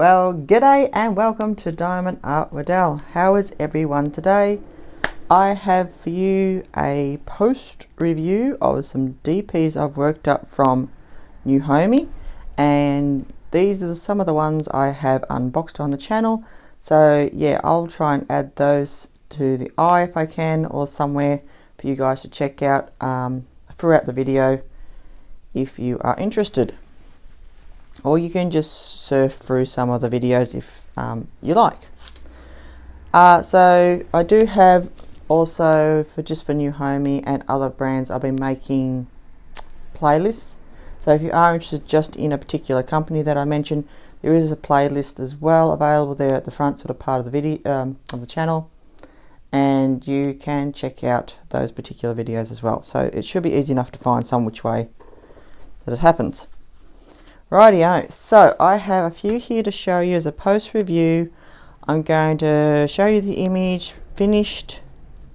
Well, g'day and welcome to DiamondDel8 OFF. How is everyone today? I have for you a post review of some DPs I've worked up from newhomy, and these are some of the ones I have unboxed on the channel. So yeah, I'll try and add those to the eye if I can, or somewhere for you guys to check out throughout the video if you are interested. Or you can just surf through some of the videos if you like. So I do have also for newhomy and other brands, I've been making playlists. So if you are interested just in a particular company that I mentioned, there is a playlist as well available there at the front sort of part of the video of the channel, and you can check out those particular videos as well. So it should be easy enough to find some which way that it happens. Rightio, so I have a few here to show you as a post review. I'm going to show you the image finished.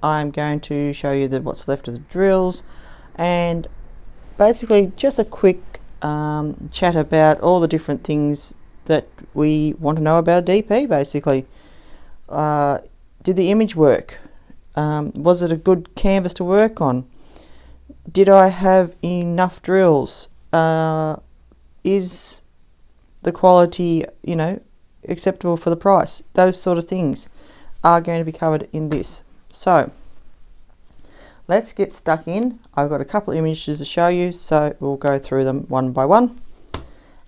I'm going to show you what's left of the drills, and basically just a quick chat about all the different things that we want to know about a DP. Basically, did the image work? Was it a good canvas to work on? Did I have enough drills? Is the quality, acceptable for the price? Those sort of things are going to be covered in this. So let's get stuck in. I've got a couple of images to show you, so we'll go through them one by one.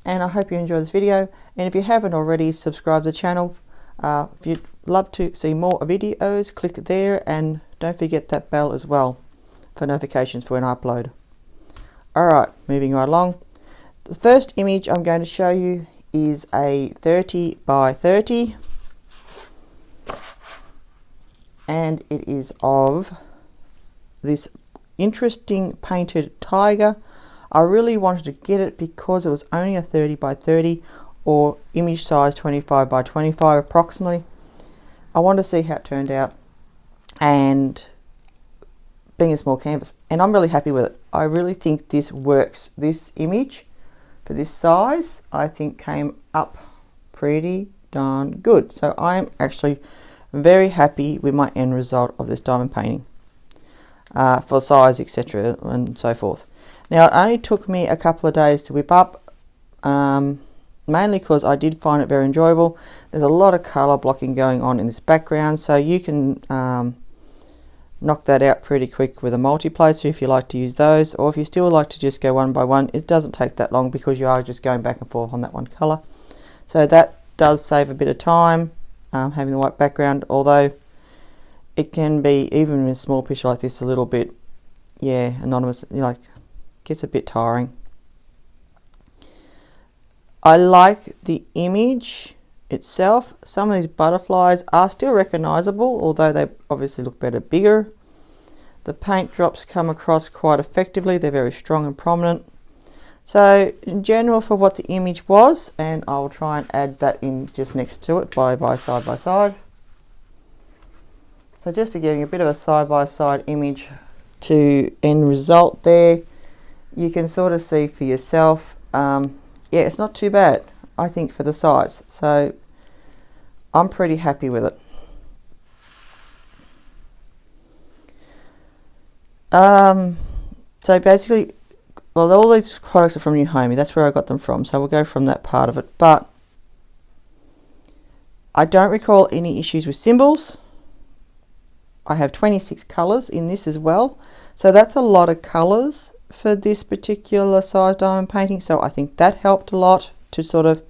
And I hope you enjoy this video. And if you haven't already, subscribe to the channel. If you'd love to see more videos, click there, and don't forget that bell as well for notifications for when I upload. Alright, moving right along. The first image I'm going to show you is a 30 by 30, and it is of this interesting painted tiger. I really wanted to get it because it was only a 30 by 30, or image size 25 by 25 approximately. I wanted to see how it turned out, and being a small canvas, and I'm really happy with it. I really think this works. This image for this size, I think, came up pretty darn good. So I'm actually very happy with my end result of this diamond painting for size, etc. and so forth. Now, it only took me a couple of days to whip up, mainly because I did find it very enjoyable. There's a lot of color blocking going on in this background, so you can knock that out pretty quick with a multiplacer if you like to use those, or if you still like to just go one by one, it doesn't take that long because you are just going back and forth on that one color. So that does save a bit of time, having the white background, although it can be, even in a small picture like this, a little bit, anonymous, gets a bit tiring. I like the image itself. Some of these butterflies are still recognizable, although they obviously look better bigger. The paint drops come across quite effectively. They're very strong and prominent. So in general, for what the image was, and I'll try and add that in just next to it by side by side. So just to give you a bit of a side by side image to end result there, you can sort of see for yourself. Yeah, it's not too bad, I think, for the size. So I'm pretty happy with it. So basically, well, all these products are from newhomy. That's where I got them from. So we'll go from that part of it. But I don't recall any issues with symbols. I have 26 colors in this as well. So that's a lot of colors for this particular size diamond painting. So I think that helped a lot to sort of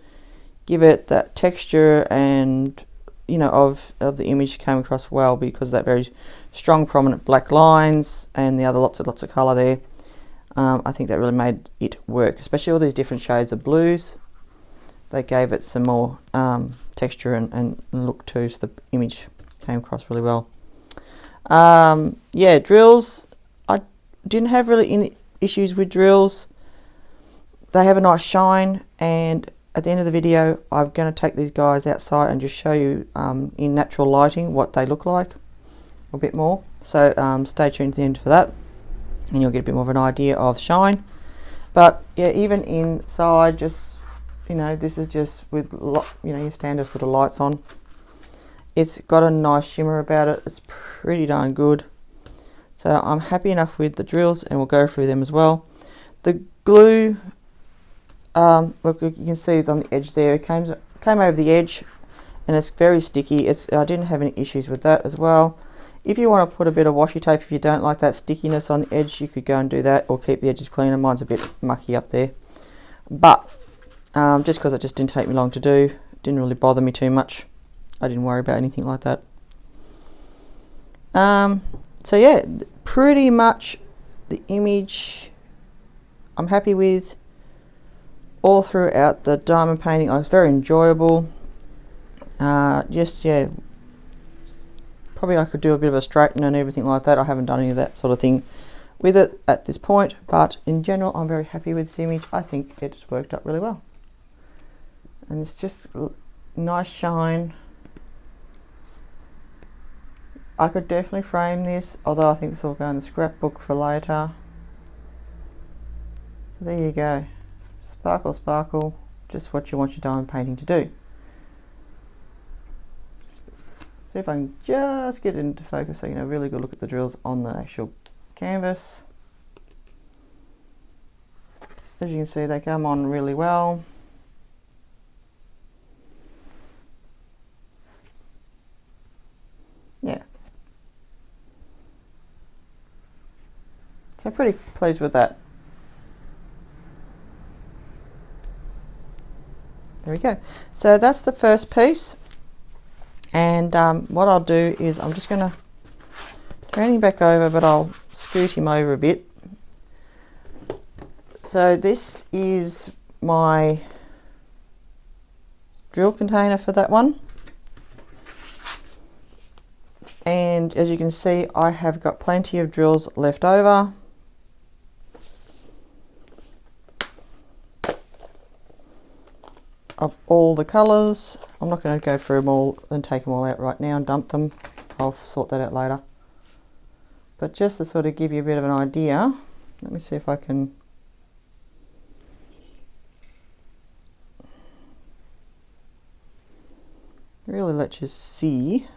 give it that texture, and of the image came across well because that very strong prominent black lines and the other lots of color there. I think that really made it work, especially all these different shades of blues. They gave it some more texture and look too, so the image came across really well. Yeah, drills, I didn't have really any issues with drills. They have a nice shine, and at the end of the video I'm going to take these guys outside and just show you in natural lighting what they look like a bit more. So stay tuned to the end for that, and you'll get a bit more of an idea of shine. But yeah, even inside, just you know, this is just with, you know, your standard sort of lights on. It's got a nice shimmer about it. It's pretty darn good. So I'm happy enough with the drills, and we'll go through them as well. The glue, look, you can see it on the edge there. It came over the edge, and it's very sticky. I didn't have any issues with that as well. If you want to put a bit of washi tape, if you don't like that stickiness on the edge, you could go and do that, or keep the edges cleaner. Mine's a bit mucky up there. But just because it just didn't take me long to do, it didn't really bother me too much. I didn't worry about anything like that. So yeah, pretty much the image I'm happy with all throughout the diamond painting. It was very enjoyable. Just, yeah, probably I could do a bit of a straighten and everything like that. I haven't done any of that sort of thing with it at this point, but in general I'm very happy with this image. I think it's worked up really well, and it's just nice shine. I could definitely frame this, although I think this will go in the scrapbook for later. So there you go. Sparkle, sparkle, just what you want your diamond painting to do. See if I can just get it into focus so you know, really good look at the drills on the actual canvas. As you can see, they come on really well. Yeah. So pretty pleased with that. There we go. So that's the first piece. And what I'll do is I'm just going to turn him back over, but I'll scoot him over a bit. So this is my drill container for that one. And as you can see, I have got plenty of drills left over. Of all the colours. I'm not going to go through them all and take them all out right now and dump them. I'll sort that out later. But just to sort of give you a bit of an idea, let me see if I can really let you see.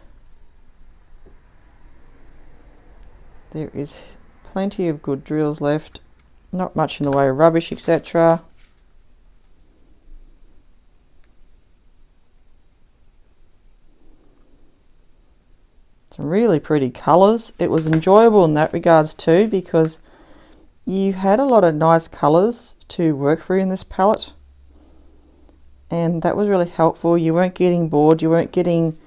There is plenty of good drills left, not much in the way of rubbish, etc. Some really pretty colours. It was enjoyable in that regards too, because you had a lot of nice colours to work through in this palette, and that was really helpful. You weren't getting bored, you weren't getting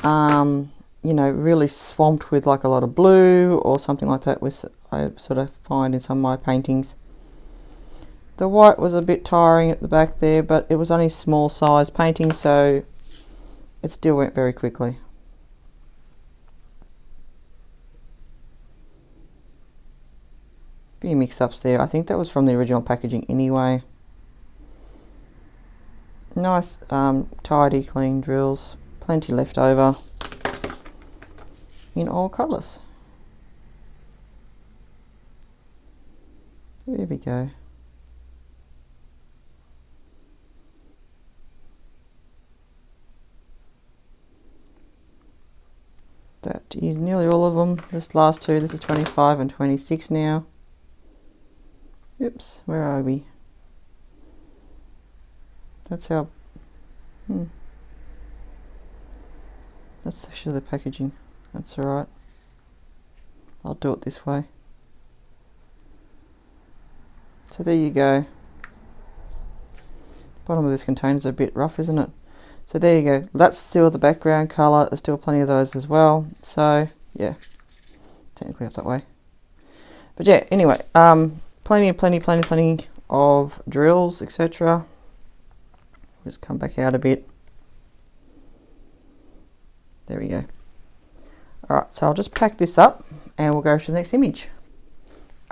you know, really swamped with like a lot of blue or something like that, which I sort of find in some of my paintings. The white was a bit tiring at the back there, but it was only small size painting, so it still went very quickly. Few mix-ups there. I think that was from the original packaging anyway. Nice tidy clean drills, plenty left over in all colours. There we go. That is nearly all of them. This last two, this is 25 and 26 now. Oops, where are we? That's how, that's actually the packaging. That's alright. I'll do it this way. So there you go. Bottom of this container's a bit rough, isn't it? So there you go. That's still the background colour. There's still plenty of those as well. So yeah, technically up that way. But yeah, anyway, plenty of drills, etc. Just come back out a bit. There we go. Alright, so I'll just pack this up and we'll go to the next image.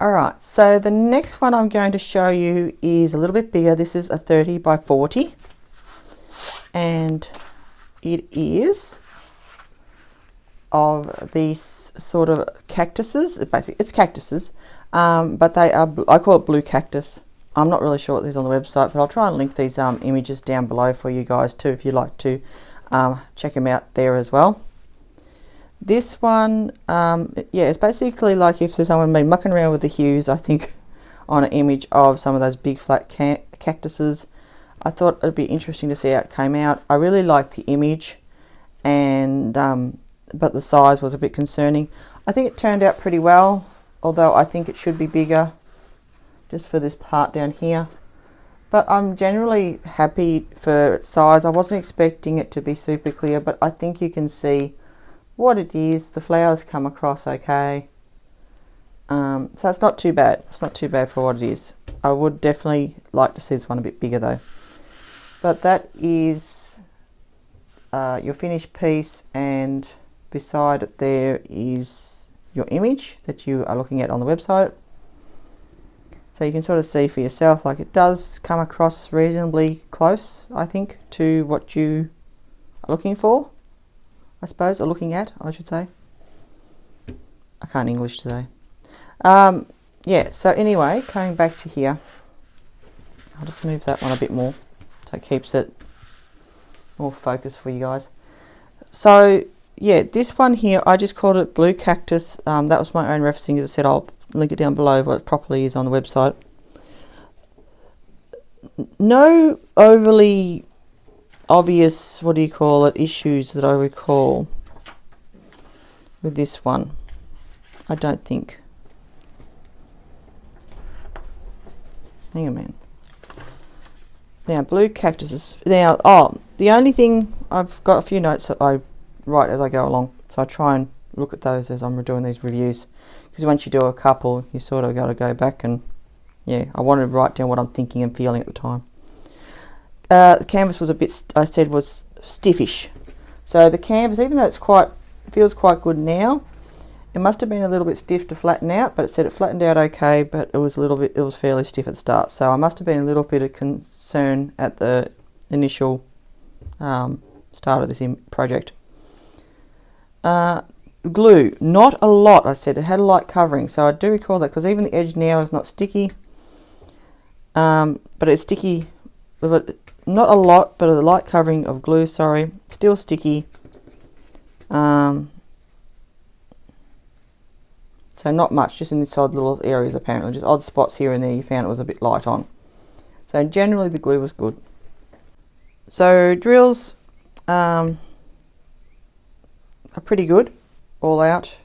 Alright, so the next one I'm going to show you is a little bit bigger. This is a 30 by 40. And it is of these sort of cactuses. Basically, it's cactuses, but they are, I call it blue cactus. I'm not really sure what these on the website, but I'll try and link these images down below for you guys too, if you'd like to check them out there as well. This one, yeah, it's basically like if there's someone been mucking around with the hues, I think, on an image of some of those big flat cactuses. I thought it'd be interesting to see how it came out. I really liked the image, and but the size was a bit concerning. I think it turned out pretty well, although I think it should be bigger, just for this part down here. But I'm generally happy for its size. I wasn't expecting it to be super clear, but I think you can see what it is. The flowers come across okay. So it's not too bad. It's not too bad for what it is. I would definitely like to see this one a bit bigger though. But that is your finished piece, and beside it there is your image that you are looking at on the website. So you can sort of see for yourself, like it does come across reasonably close, I think, to what you are looking for, I suppose, or looking at, I should say. I can't English today. Yeah, so anyway, coming back to here, I'll just move that one a bit more so it keeps it more focused for you guys. So yeah, this one here, I just called it Blue Cactus. That was my own referencing. As I said, I'll link it down below what it properly is on the website. No overly obvious, what do you call it, issues that I recall with this one, I don't think. Hang on, man. Now, Blue Cactus is now. Oh, the only thing, I've got a few notes that I write as I go along, so I try and look at those as I'm doing these reviews. Because once you do a couple, you sort of got to go back and, yeah, I wanted to write down what I'm thinking and feeling at the time. The canvas was a bit, I said, was stiffish. So the canvas, even though it feels quite good now, it must have been a little bit stiff to flatten out, but it said it flattened out okay, but it was fairly stiff at the start. So I must have been a little bit of concern at the initial start of this project. Glue, not a lot, I said. It had a light covering, so I do recall that, because even the edge now is not sticky. But it's sticky, but not a lot, but a light covering of glue, sorry. Still sticky. So not much, just in these odd little areas apparently, just odd spots here and there you found it was a bit light on. So generally the glue was good. So drills are pretty good, all out.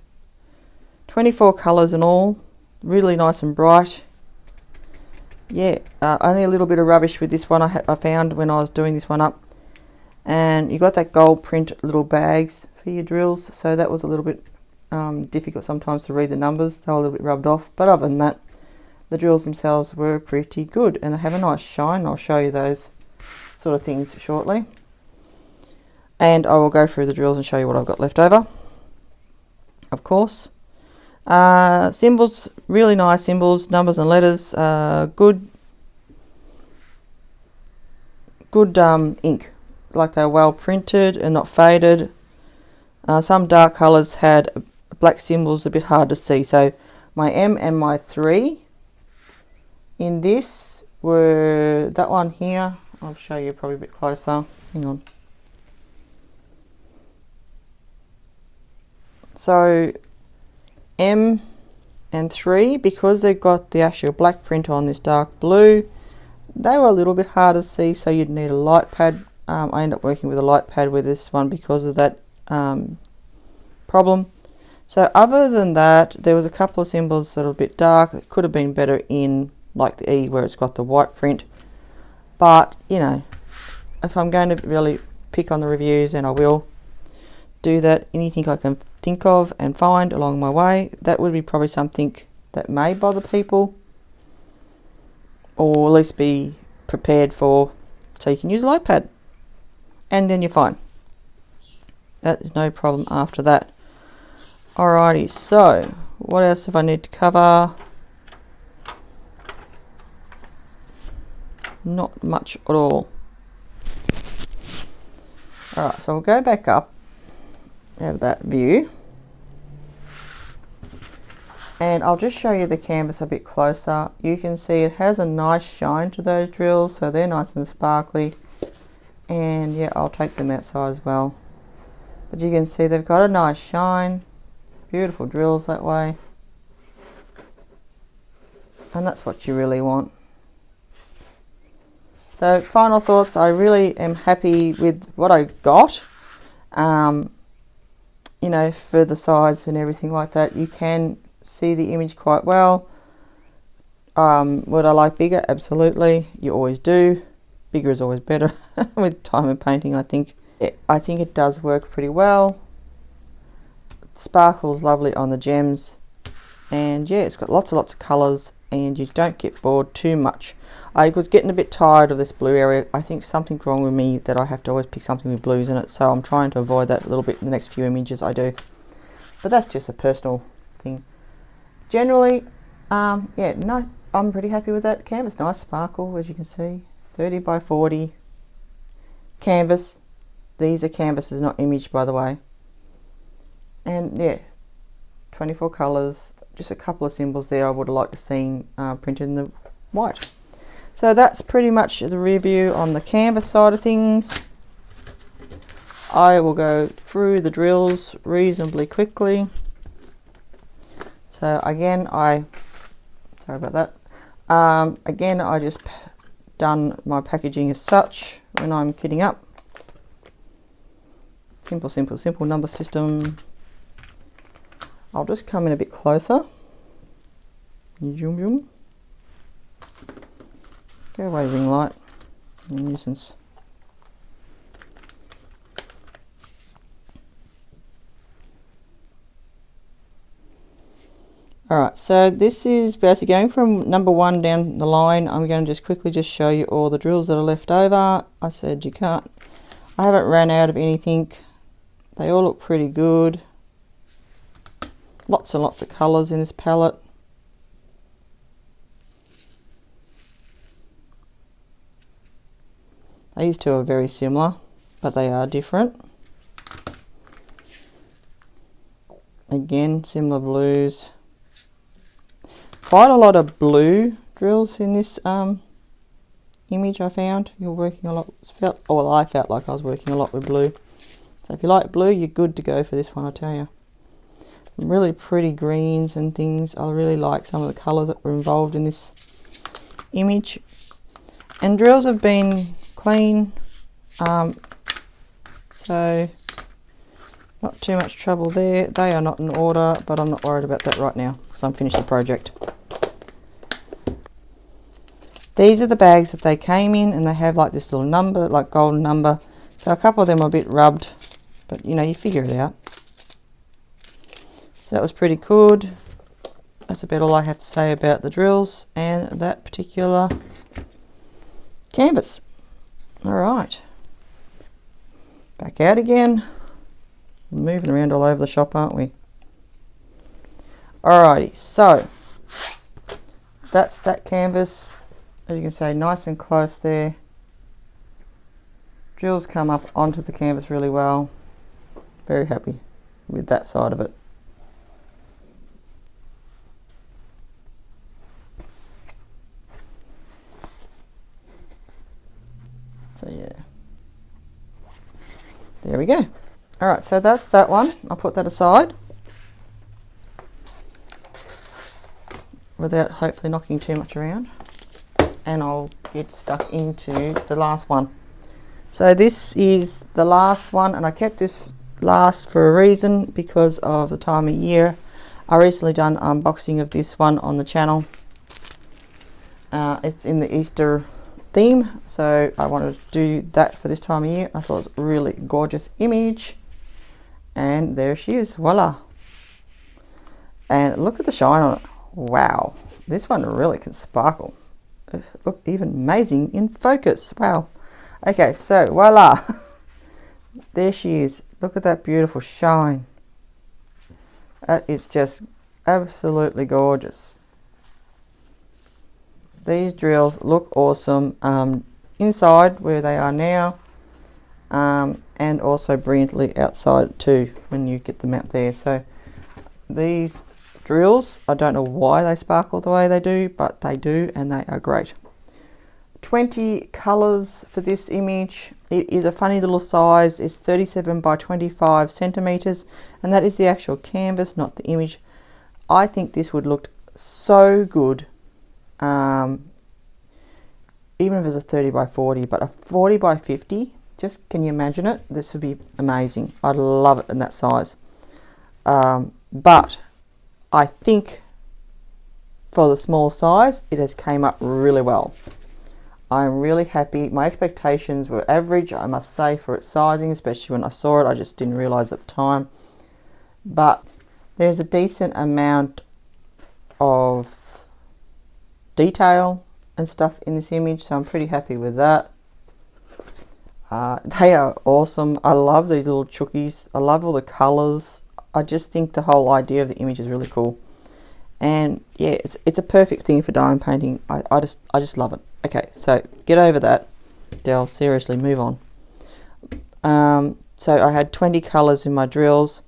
24 colours in all, really nice and bright. Yeah, only a little bit of rubbish with this one I found when I was doing this one up. And you got that gold print little bags for your drills, so that was a little bit difficult sometimes to read the numbers. They were a little bit rubbed off, but other than that, the drills themselves were pretty good, and they have a nice shine. I'll show you those sort of things shortly, and I will go through the drills and show you what I've got left over, of course. Symbols, really nice symbols, numbers and letters, good ink, like they're well printed and not faded. Some dark colours had black symbols, a bit hard to see. So my M and my 3 in this were that one here. I'll show you probably a bit closer. Hang on. So M and 3, because they've got the actual black print on this dark blue, they were a little bit hard to see, so you'd need a light pad. I ended up working with a light pad with this one because of that problem. So other than that, there was a couple of symbols that are a bit dark. It could have been better in like the E where it's got the white print. But, you know, if I'm going to really pick on the reviews, and I will do that, anything I can think of and find along my way, that would be probably something that may bother people, or at least be prepared for, so you can use a light pad and then you're fine. That is no problem after that. Alrighty, so what else if I need to cover? Not much at all. Alright, so we'll go back up, have that view. And I'll just show you the canvas a bit closer. You can see it has a nice shine to those drills, so they're nice and sparkly. And yeah, I'll take them outside as well. But you can see they've got a nice shine. Beautiful drills that way. And that's what you really want. So final thoughts, I really am happy with what I got. You know, for the size and everything like that. You can see the image quite well. Would I like bigger? Absolutely. You always do. Bigger is always better with diamond painting, I think. I think it does work pretty well. Sparkles lovely on the gems. And yeah, it's got lots and lots of colours and you don't get bored too much. I was getting a bit tired of this blue area. I think something's wrong with me that I have to always pick something with blues in it. So I'm trying to avoid that a little bit in the next few images I do. But that's just a personal thing. Generally, yeah, nice. I'm pretty happy with that canvas. Nice sparkle, as you can see. 30 by 40 canvas. These are canvases, not image, by the way. And yeah, 24 colours. Just a couple of symbols there I would have liked to see printed in the white. So that's pretty much the review on the canvas side of things. I will go through the drills reasonably quickly. So again, sorry about that. Again, I just done my packaging as such when I'm kitting up. Simple, simple, simple number system. I'll just come in a bit closer. Zoom, zoom. Go away, ring light. Nuisance. Alright, so this is basically going from number 1 down the line. I'm going to just quickly just show you all the drills that are left over. I said you can't. I haven't ran out of anything. They all look pretty good. Lots and lots of colours in this palette. These two are very similar, but they are different. Again, similar blues. Quite a lot of blue drills in this image I found. You're working a lot, I felt like I was working a lot with blue. So if you like blue, you're good to go for this one, I tell you. Some really pretty greens and things. I really like some of the colours that were involved in this image. And drills have been clean, so not too much trouble there. They are not in order, but I'm not worried about that right now because I'm finished the project. These are the bags that they came in, and they have like this little number, like golden number. So a couple of them are a bit rubbed, but you know, you figure it out. So that was pretty good. That's about all I have to say about the drills and that particular canvas. All right, back out again. Moving around all over the shop, aren't we? Alrighty, so that's that canvas. As you can see, nice and close there. Drills come up onto the canvas really well. Very happy with that side of it. So yeah, there we go. All right, so that's that one. I'll put that aside without hopefully knocking too much around, and I'll get stuck into the last one. So this is the last one, and I kept this last for a reason because of the time of year. I recently done unboxing of this one on the channel. It's in the Easter theme, so I wanted to do that for this time of year. I thought it was a really gorgeous image, and there she is, voila. And look at the shine on it. Wow, this one really can sparkle. It look even amazing in focus. Wow. Okay, so voila. There she is. Look at that beautiful shine. That is just absolutely gorgeous. These drills look awesome inside where they are now, and also brilliantly outside too when you get them out there. So these drills. I don't know why they sparkle the way they do, but they do, and they are great. 20 colours for this image. It is a funny little size. It's 37 by 25 centimetres, and that is the actual canvas, not the image. I think this would look so good, even if it was a 30 by 40, but a 40 by 50, just can you imagine it? This would be amazing. I'd love it in that size. But I think for the small size, it has came up really well. I'm really happy. My expectations were average, I must say, for its sizing, especially when I saw it. I just didn't realise at the time. But there's a decent amount of detail and stuff in this image, so I'm pretty happy with that. They are awesome. I love these little chookies. I love all the colours. I just think the whole idea of the image is really cool. And yeah, it's a perfect thing for diamond painting. I just love it. Okay, so get over that, Del. Seriously, move on. So I had 20 colours in my drills.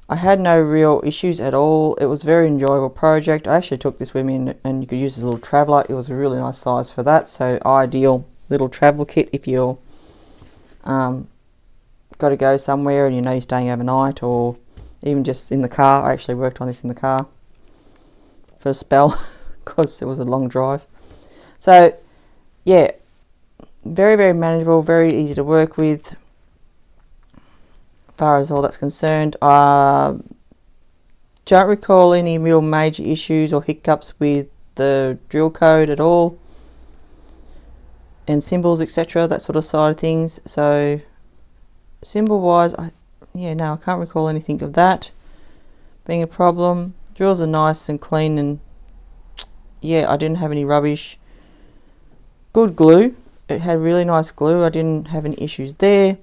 I had no real issues at all. It was a very enjoyable project. I actually took this with me, and you could use this little traveller. It was a really nice size for that. So ideal little travel kit if you're got to go somewhere and you know you're staying overnight, or even just in the car. I actually worked on this in the car for a spell because it was a long drive. So yeah, very, very manageable, very easy to work with as far as all that's concerned. Don't recall any real major issues or hiccups with the drill code at all, and symbols, etc., that sort of side of things. So symbol wise, I can't recall anything of that being a problem. Drills are nice and clean, and yeah, I didn't have any rubbish. Good glue. It had really nice glue. I didn't have any issues there.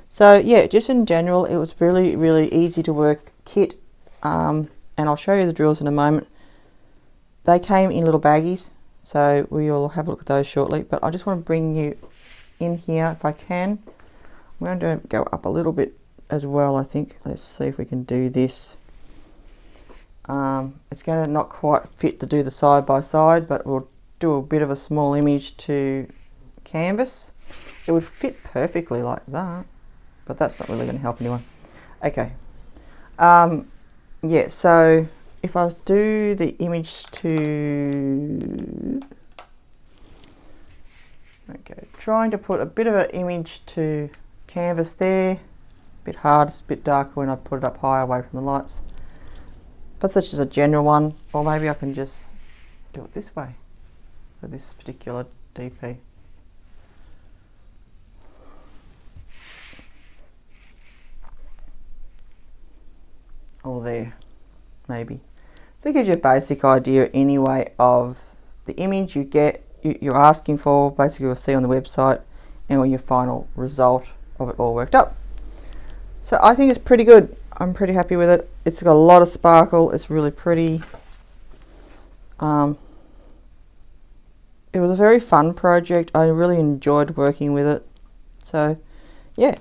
So yeah, just in general, it was really, really easy to work kit. And I'll show you the drills in a moment. They came in little baggies, so we will have a look at those shortly. But I just want to bring you in here if I can. I'm going to go up a little bit as well, I think. Let's see if we can do this. It's going to not quite fit to do the side by side, but we'll do a bit of a small image to canvas. It would fit perfectly like that, but that's not really going to help anyone. Okay. Yeah, so if I was do the image to... Okay, trying to put a bit of an image to canvas there. A bit hard, it's a bit darker when I put it up high away from the lights. But that's just a general one, or maybe I can just do it this way for this particular DP. Or there, maybe. So it gives you a basic idea anyway of the image you're asking for. Basically, you'll see on the website, and on your final result of it all worked up. So I think it's pretty good. I'm pretty happy with it. It's got a lot of sparkle. It's really pretty. It was a very fun project. I really enjoyed working with it. So yeah,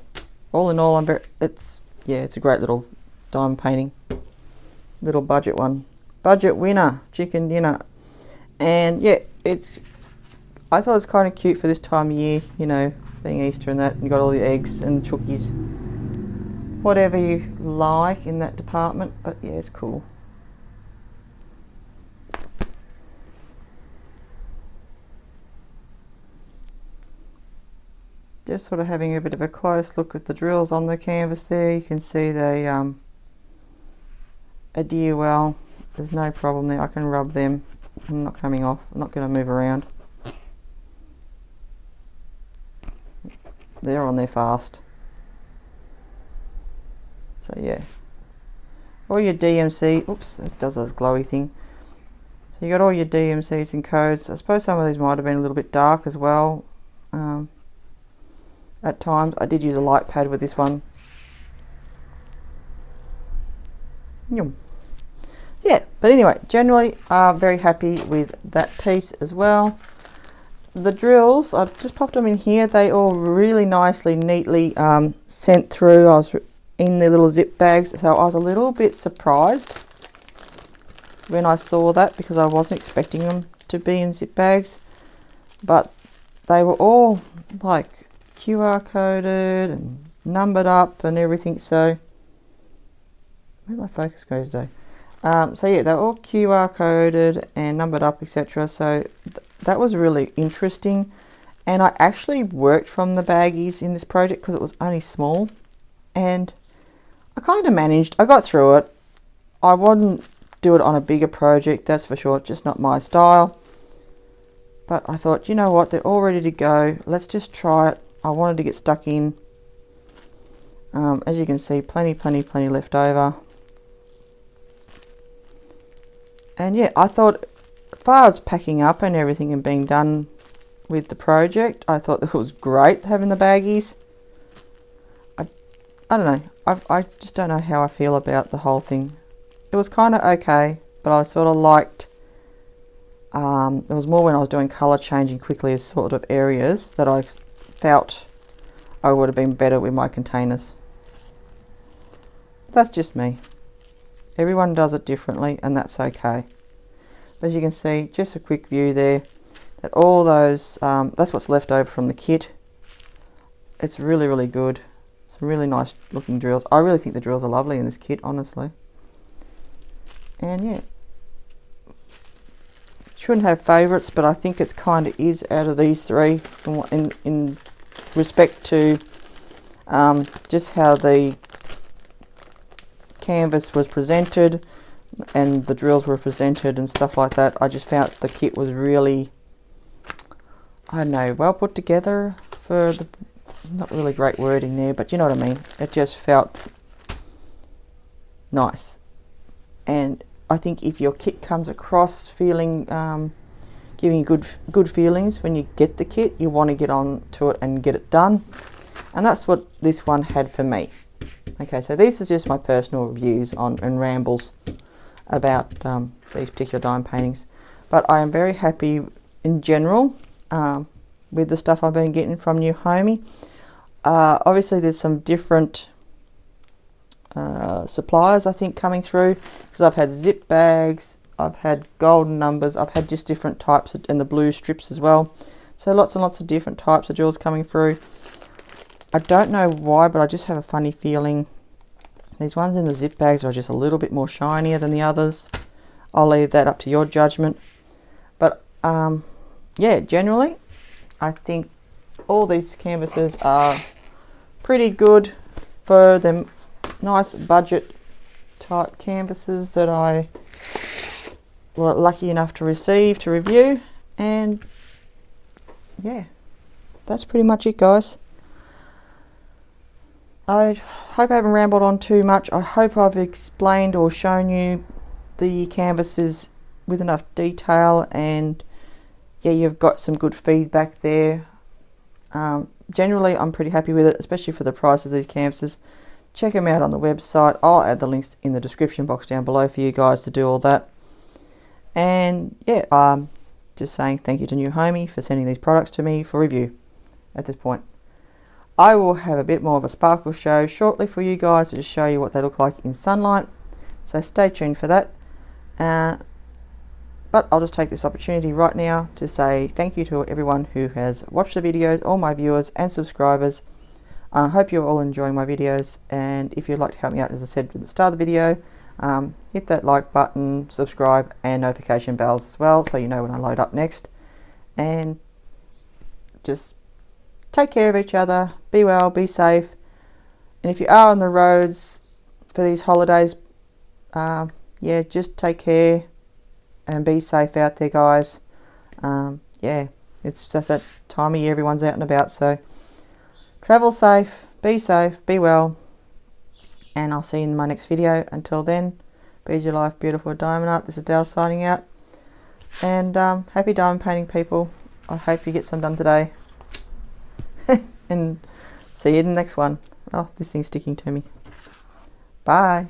all in all, it's a great little diamond painting. Little budget one. Budget winner, chicken dinner. And yeah, I thought it was kind of cute for this time of year, you know, being Easter and that. You got all the eggs and the chookies. Whatever you like in that department, but yeah, it's cool. Just sort of having a bit of a close look at the drills on the canvas there. You can see they adhere well. There's no problem there. I can rub them. I'm not coming off. I'm not going to move around. They're on there fast. So yeah, all your DMC, oops, it does this glowy thing. So you got all your DMCs and codes. I suppose some of these might have been a little bit dark as well. At times, I did use a light pad with this one. Yum. Yeah, but anyway, generally, very happy with that piece as well. The drills, I've just popped them in here. They all really nicely, neatly sent through. I was in their little zip bags, so I was a little bit surprised when I saw that, because I wasn't expecting them to be in zip bags, but they were all like QR coded and numbered up and everything. So where'd my focus go today? So yeah, they're all QR coded and numbered up, etc. So that was really interesting, and I actually worked from the baggies in this project because it was only small, and I kind of managed. I got through it. I wouldn't do it on a bigger project, that's for sure, just not my style. But I thought, you know what, they're all ready to go. Let's just try it. I wanted to get stuck in. As you can see, plenty left over. And yeah, I thought, as far as packing up and everything and being done with the project, I thought it was great having the baggies. I don't know. I just don't know how I feel about the whole thing. It was kind of okay, but I sort of liked, it was more when I was doing colour changing quickly as sort of areas that I felt I would have been better with my containers. That's just me. Everyone does it differently, and that's okay. But as you can see, just a quick view there, that all those, that's what's left over from the kit. It's really good. Some really nice looking drills. I really think the drills are lovely in this kit, honestly. And yeah, shouldn't have favourites, but I think it's kind of is out of these three in respect to just how the canvas was presented and the drills were presented and stuff like that. I just felt the kit was really, I don't know, well put together for the, not really great wording there, but you know what I mean. It just felt nice. And I think if your kit comes across feeling, giving you good feelings when you get the kit, you want to get on to it and get it done. And that's what this one had for me. Okay, so this is just my personal reviews on and rambles about these particular diamond paintings. But I am very happy in general with the stuff I've been getting from newhomy. Obviously there's some different suppliers I think coming through, because I've had zip bags, I've had golden numbers, I've had just different types and the blue strips as well. So lots and lots of different types of drills coming through. I don't know why, but I just have a funny feeling these ones in the zip bags are just a little bit more shinier than the others. I'll leave that up to your judgment. But yeah, generally I think all these canvases are pretty good for them. Nice budget type canvases that I was lucky enough to receive to review. And yeah, that's pretty much it, guys. I hope I haven't rambled on too much. I hope I've explained or shown you the canvases with enough detail, and yeah, you've got some good feedback there. Generally I'm pretty happy with it, especially for the price of these canvases. Check them out on the website. I'll add the links in the description box down below for you guys to do all that. And yeah, just saying thank you to newhomy for sending these products to me for review at this point. I will have a bit more of a sparkle show shortly for you guys to just show you what they look like in sunlight. So stay tuned for that. But I'll just take this opportunity right now to say thank you to everyone who has watched the videos, all my viewers and subscribers. I hope you're all enjoying my videos, and if you'd like to help me out, as I said at the start of the video, hit that like button, subscribe and notification bells as well, so you know when I load up next. And just take care of each other, be well, be safe, and if you are on the roads for these holidays, yeah, just take care and be safe out there, guys. Yeah, it's just that time of year, everyone's out and about, so travel safe, be well, and I'll see you in my next video. Until then, be your life beautiful diamond art. This is Del signing out, and happy diamond painting, people. I hope you get some done today. And see you in the next one. Oh, this thing's sticking to me. Bye.